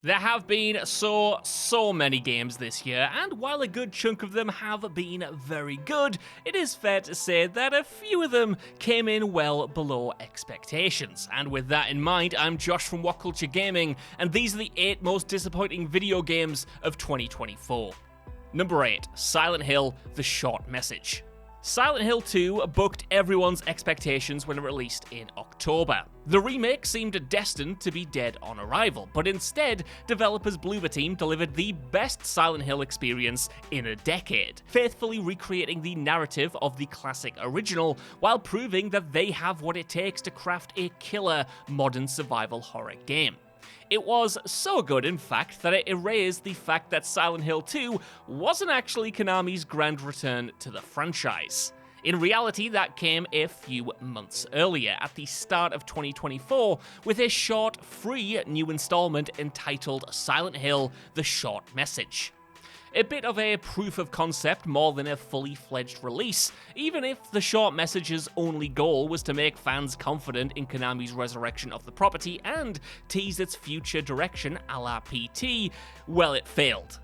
There have been so many games this year, and while a good chunk of them have been very good, it is fair to say that a few of them came in well below expectations. And with that in mind, I'm Josh from WhatCulture Gaming, and these are the 8 most disappointing video games of 2024. Number 8, Silent Hill: The Short Message. Silent Hill 2 bucked everyone's expectations when it released in October. The remake seemed destined to be dead on arrival, but instead, developers Bloober Team delivered the best Silent Hill experience in a decade, faithfully recreating the narrative of the classic original, while proving that they have what it takes to craft a killer modern survival horror game. It was so good, in fact, that it erased the fact that Silent Hill 2 wasn't actually Konami's grand return to the franchise. In reality, that came a few months earlier, at the start of 2024, with a short, free new installment entitled Silent Hill: The Short Message. A bit of a proof of concept more than a fully fledged release, even if the short message's only goal was to make fans confident in Konami's resurrection of the property and tease its future direction a la PT, well, it failed.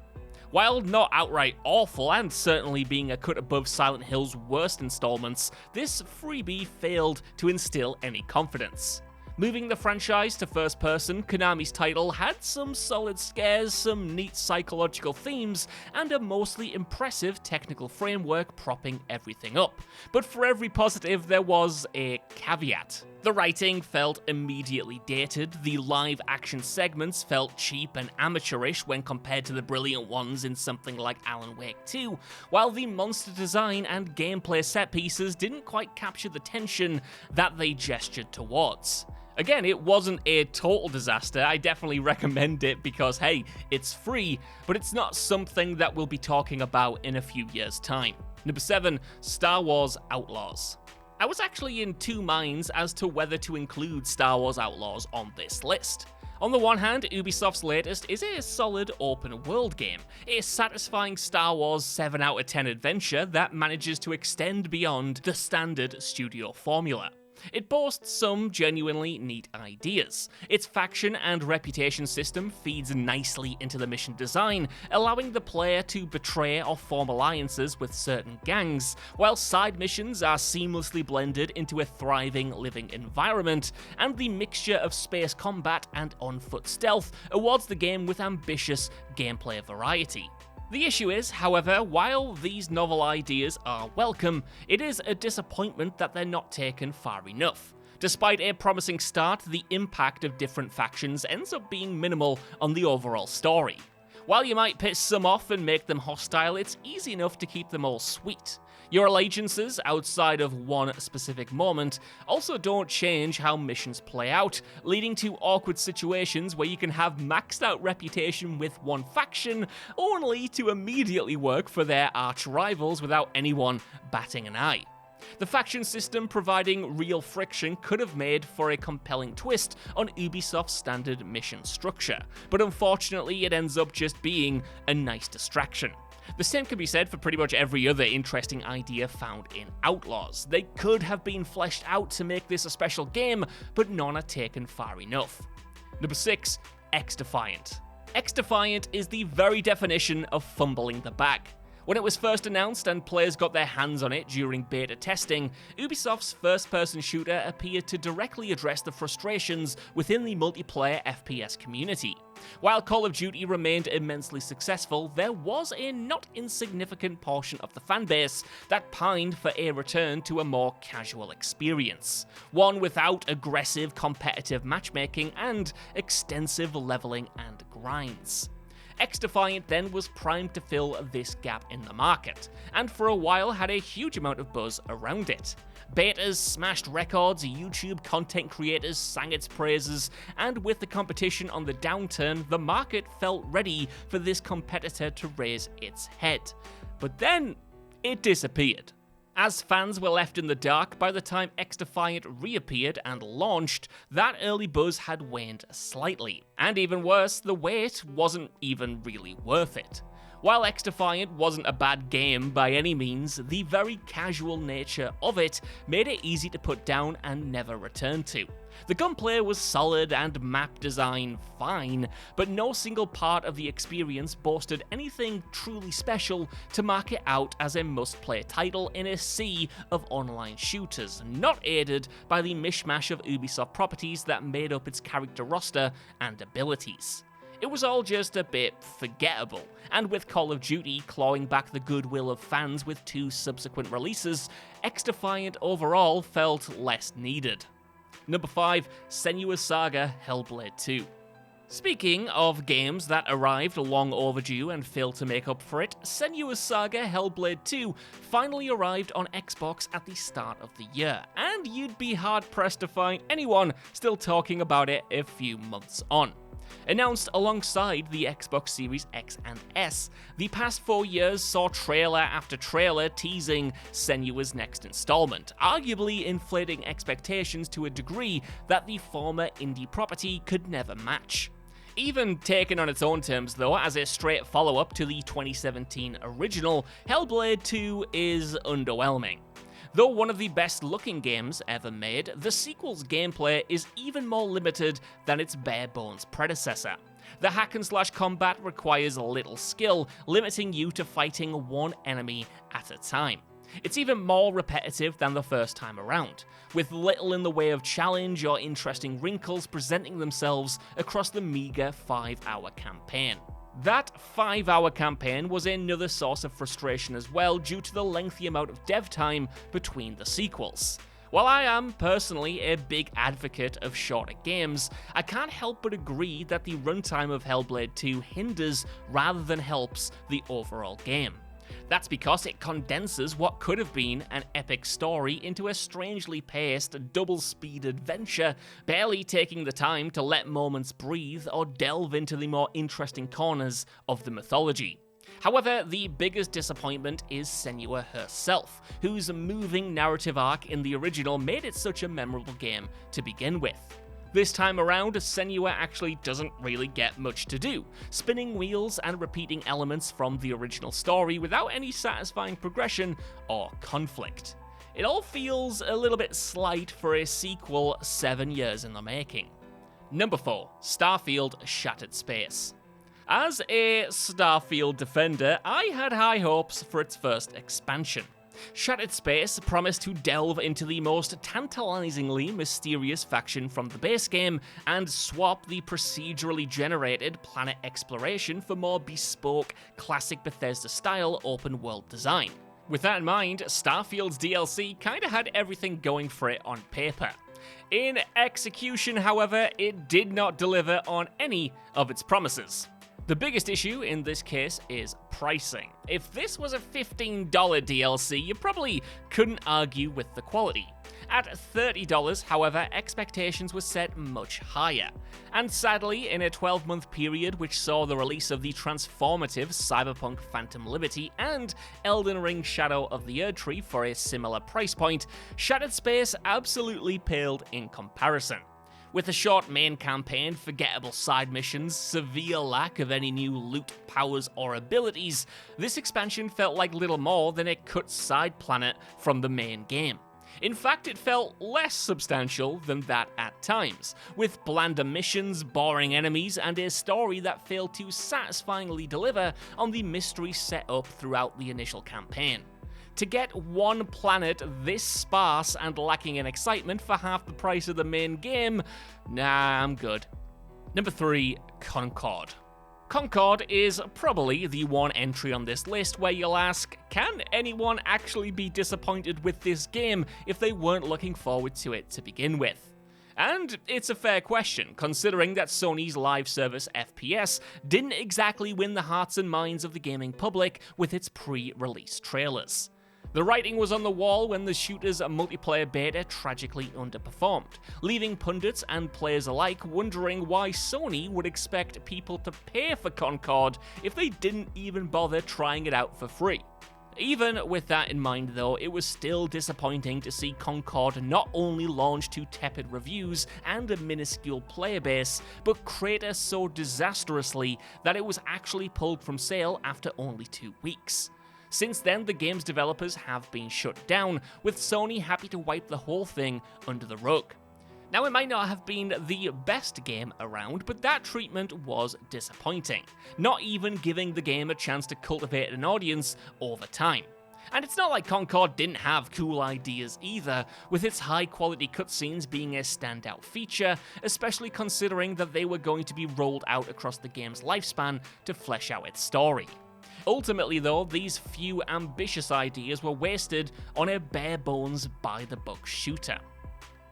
While not outright awful, and certainly being a cut above Silent Hill's worst installments, this freebie failed to instill any confidence. Moving the franchise to first person, Konami's title had some solid scares, some neat psychological themes, and a mostly impressive technical framework propping everything up. But for every positive, there was a caveat. The writing felt immediately dated, the live action segments felt cheap and amateurish when compared to the brilliant ones in something like Alan Wake 2, while the monster design and gameplay set pieces didn't quite capture the tension that they gestured towards. Again, it wasn't a total disaster. I definitely recommend it because, hey, it's free, but it's not something that we'll be talking about in a few years' time. Number 7, Star Wars Outlaws. I was actually in two minds as to whether to include Star Wars Outlaws on this list. On the one hand, Ubisoft's latest is a solid open-world game, a satisfying Star Wars 7 out of 10 adventure that manages to extend beyond the standard studio formula. It boasts some genuinely neat ideas. Its faction and reputation system feeds nicely into the mission design, allowing the player to betray or form alliances with certain gangs, while side missions are seamlessly blended into a thriving living environment, and the mixture of space combat and on-foot stealth awards the game with ambitious gameplay variety. The issue is, however, while these novel ideas are welcome, it is a disappointment that they're not taken far enough. Despite a promising start, the impact of different factions ends up being minimal on the overall story. While you might piss some off and make them hostile, it's easy enough to keep them all sweet. Your allegiances, outside of one specific moment, also don't change how missions play out, leading to awkward situations where you can have maxed out reputation with one faction, only to immediately work for their arch-rivals without anyone batting an eye. The faction system providing real friction could have made for a compelling twist on Ubisoft's standard mission structure, but unfortunately it ends up just being a nice distraction. The same can be said for pretty much every other interesting idea found in Outlaws. They could have been fleshed out to make this a special game, but none are taken far enough. Number 6, XDefiant. XDefiant is the very definition of fumbling the bag. When it was first announced and players got their hands on it during beta testing, Ubisoft's first-person shooter appeared to directly address the frustrations within the multiplayer FPS community. While Call of Duty remained immensely successful, there was a not insignificant portion of the fanbase that pined for a return to a more casual experience, one without aggressive competitive matchmaking and extensive leveling and grinds. XDefiant then was primed to fill this gap in the market, and for a while had a huge amount of buzz around it. Betas smashed records, YouTube content creators sang its praises, and with the competition on the downturn, the market felt ready for this competitor to raise its head. But then, it disappeared. As fans were left in the dark by the time XDefiant reappeared and launched, that early buzz had waned slightly. And even worse, the wait wasn't even really worth it. While XDefiant wasn't a bad game by any means, the very casual nature of it made it easy to put down and never return to. The gunplay was solid and map design fine, but no single part of the experience boasted anything truly special to mark it out as a must-play title in a sea of online shooters, not aided by the mishmash of Ubisoft properties that made up its character roster and abilities. It was all just a bit forgettable, and with Call of Duty clawing back the goodwill of fans with 2 subsequent releases, XDefiant overall felt less needed. Number 5, Senua's Saga Hellblade II. Speaking of games that arrived long overdue and failed to make up for it, Senua's Saga Hellblade II finally arrived on Xbox at the start of the year, and you'd be hard-pressed to find anyone still talking about it a few months on. Announced alongside the Xbox Series X and S, the past 4 years saw trailer after trailer teasing Senua's next installment, arguably inflating expectations to a degree that the former indie property could never match. Even taken on its own terms though, as a straight follow-up to the 2017 original, Hellblade 2 is underwhelming. Though one of the best-looking games ever made, the sequel's gameplay is even more limited than its bare-bones predecessor. The hack-and-slash combat requires little skill, limiting you to fighting one enemy at a time. It's even more repetitive than the first time around, with little in the way of challenge or interesting wrinkles presenting themselves across the meager 5-hour campaign. That 5-hour campaign was another source of frustration as well due to the lengthy amount of dev time between the sequels. While I am personally a big advocate of shorter games, I can't help but agree that the runtime of Hellblade 2 hinders rather than helps the overall game. That's because it condenses what could have been an epic story into a strangely paced, double-speed adventure, barely taking the time to let moments breathe or delve into the more interesting corners of the mythology. However, the biggest disappointment is Senua herself, whose moving narrative arc in the original made it such a memorable game to begin with. This time around, Senua actually doesn't really get much to do, spinning wheels and repeating elements from the original story without any satisfying progression or conflict. It all feels a little bit slight for a sequel 7 years in the making. Number 4, Starfield Shattered Space. As a Starfield defender, I had high hopes for its first expansion. Shattered Space promised to delve into the most tantalizingly mysterious faction from the base game and swap the procedurally generated planet exploration for more bespoke, classic Bethesda-style open-world design. With that in mind, Starfield's DLC kinda had everything going for it on paper. In execution, however, it did not deliver on any of its promises. The biggest issue in this case is pricing. If this was a $15 DLC, you probably couldn't argue with the quality. At $30, however, expectations were set much higher. And sadly, in a 12-month period which saw the release of the transformative Cyberpunk Phantom Liberty and Elden Ring Shadow of the Erdtree for a similar price point, Shattered Space absolutely paled in comparison. With a short main campaign, forgettable side missions, severe lack of any new loot, powers, or abilities, this expansion felt like little more than a cut side planet from the main game. In fact, it felt less substantial than that at times, with blander missions, boring enemies, and a story that failed to satisfyingly deliver on the mystery set up throughout the initial campaign. To get one planet this sparse and lacking in excitement for half the price of the main game, nah, I'm good. Number 3, Concord. Concord is probably the one entry on this list where you'll ask, can anyone actually be disappointed with this game if they weren't looking forward to it to begin with? And it's a fair question, considering that Sony's live service FPS didn't exactly win the hearts and minds of the gaming public with its pre-release trailers. The writing was on the wall when the shooter's multiplayer beta tragically underperformed, leaving pundits and players alike wondering why Sony would expect people to pay for Concord if they didn't even bother trying it out for free. Even with that in mind though, it was still disappointing to see Concord not only launch to tepid reviews and a minuscule player base, but crater so disastrously that it was actually pulled from sale after only 2 weeks. Since then, the game's developers have been shut down, with Sony happy to wipe the whole thing under the rug. Now, it might not have been the best game around, but that treatment was disappointing, not even giving the game a chance to cultivate an audience over time. And it's not like Concord didn't have cool ideas either, with its high-quality cutscenes being a standout feature, especially considering that they were going to be rolled out across the game's lifespan to flesh out its story. Ultimately though, these few ambitious ideas were wasted on a bare-bones by-the-book shooter.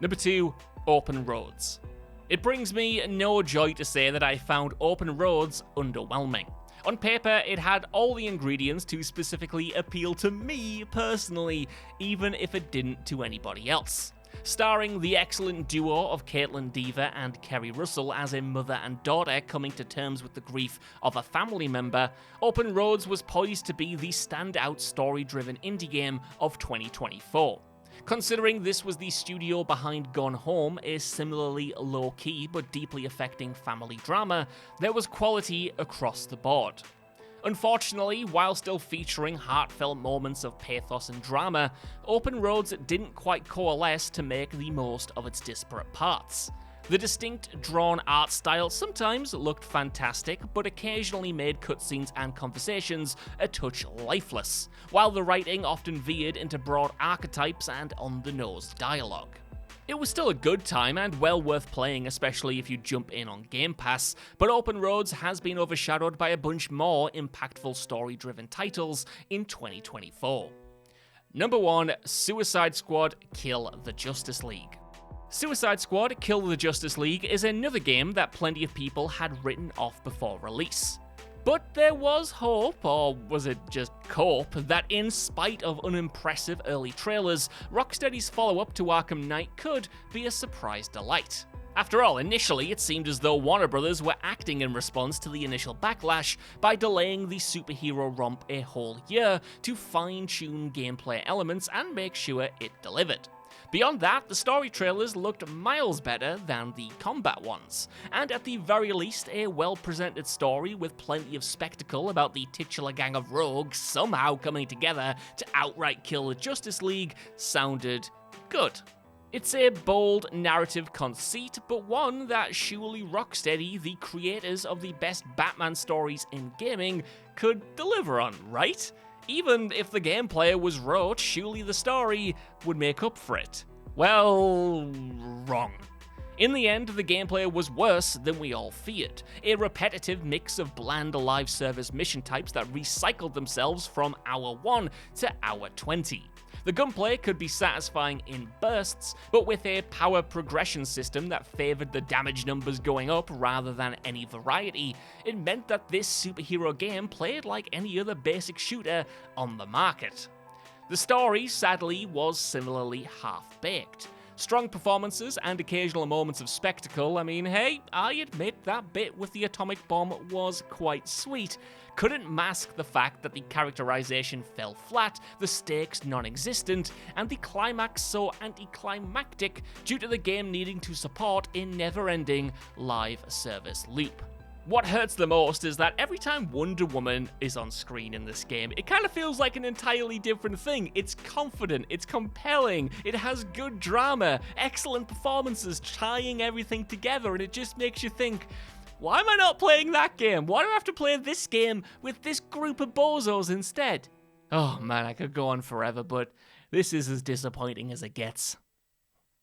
Number 2, Open Roads. It brings me no joy to say that I found Open Roads underwhelming. On paper, it had all the ingredients to specifically appeal to me personally, even if it didn't to anybody else. Starring the excellent duo of Caitlin Dever and Kerry Russell as a mother and daughter coming to terms with the grief of a family member, Open Roads was poised to be the standout story-driven indie game of 2024. Considering this was the studio behind Gone Home, a similarly low-key but deeply affecting family drama, there was quality across the board. Unfortunately, while still featuring heartfelt moments of pathos and drama, Open Roads didn't quite coalesce to make the most of its disparate parts. The distinct, drawn art style sometimes looked fantastic, but occasionally made cutscenes and conversations a touch lifeless, while the writing often veered into broad archetypes and on-the-nose dialogue. It was still a good time and well worth playing, especially if you jump in on Game Pass, but Open Roads has been overshadowed by a bunch more impactful story-driven titles in 2024. Number 1, Suicide Squad Kill the Justice League. Suicide Squad Kill the Justice League is another game that plenty of people had written off before release. But there was hope, or was it just cope, that in spite of unimpressive early trailers, Rocksteady's follow-up to Arkham Knight could be a surprise delight. After all, initially it seemed as though Warner Bros. Were acting in response to the initial backlash by delaying the superhero romp a whole year to fine-tune gameplay elements and make sure it delivered. Beyond that, the story trailers looked miles better than the combat ones, and at the very least, a well-presented story with plenty of spectacle about the titular gang of rogues somehow coming together to outright kill the Justice League sounded good. It's a bold narrative conceit, but one that surely Rocksteady, the creators of the best Batman stories in gaming, could deliver on, right? Even if the gameplay was rote, surely the story would make up for it. Well, wrong. In the end, the gameplay was worse than we all feared. A repetitive mix of bland live service mission types that recycled themselves from hour 1 to hour 20. The gunplay could be satisfying in bursts, but with a power progression system that favoured the damage numbers going up rather than any variety, it meant that this superhero game played like any other basic shooter on the market. The story, sadly, was similarly half-baked. Strong performances and occasional moments of spectacle, hey, I admit that bit with the atomic bomb was quite sweet, couldn't mask the fact that the characterization fell flat, the stakes non-existent, and the climax so anticlimactic due to the game needing to support a never-ending live service loop. What hurts the most is that every time Wonder Woman is on screen in this game, it kind of feels like an entirely different thing. It's confident, it's compelling, it has good drama, excellent performances tying everything together, and it just makes you think, why am I not playing that game? Why do I have to play this game with this group of bozos instead? Oh man, I could go on forever, but this is as disappointing as it gets.